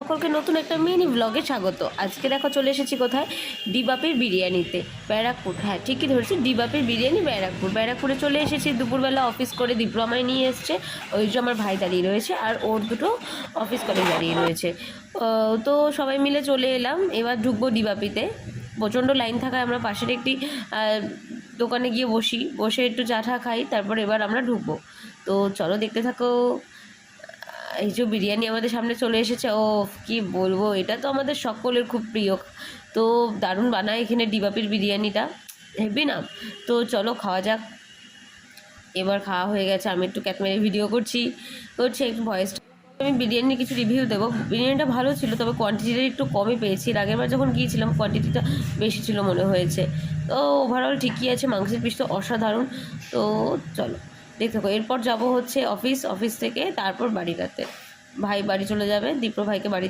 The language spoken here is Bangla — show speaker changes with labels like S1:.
S1: সকলকে নতুন একটা মিনি ব্লগে স্বাগত। আজকে দেখো চলে এসেছি কোথায়, ডিবাপির বিরিয়ানিতে, ব্যারাকপুর। হ্যাঁ ঠিকই ধরেছি, ডিবাপির বিরিয়ানি ব্যারাকপুরে চলে এসেছি। দুপুরবেলা অফিস করে দীপ্র আমায় নিয়ে এসছে, ওই যে আমার ভাই দাঁড়িয়ে রয়েছে আর ওর দুটো অফিস কলিগ দাঁড়িয়ে রয়েছে। তো সবাই মিলে চলে এলাম, এবার ঢুকবো ডিবাপিতে। প্রচণ্ড লাইন থাকায় আমরা পাশের একটি দোকানে গিয়ে বসে একটু চা টা খাই, তারপর এবার আমরা ঢুকবো। তো চলো দেখতে থাকো। এই যে বিরিয়ানি আমাদের সামনে চলে এসেছে, ও কি বলবো, এটা তো আমাদের সকলের খুব প্রিয়। তো দারুণ বানায় এখানে ডিবাপির বিরিয়ানিটা, হেভি না। তো চলো খাওয়া যাক। এবার খাওয়া হয়ে গেছে, আমি একটু ক্যাটমেরে ভিডিও করছি একটু ভয়েস। আমি বিরিয়ানির কিছু রিভিউ দেবো। বিরিয়ানিটা ভালো ছিল, তবে কোয়ান্টিটিটা একটু কমই পেয়েছি। আগের বার যখন গিয়েছিলাম কোয়ান্টিটিটা বেশি ছিল মনে হয়েছে। তো ওভারঅল ঠিকই আছে, মাংসের পিস তো অসাধারণ। তো চলো দেখতে থাকো। এরপর যাব হচ্ছে অফিস থেকে তারপর বাড়িটাতে। ভাই বাড়ি চলে যাবে, দীপ্র ভাইকে বাড়ি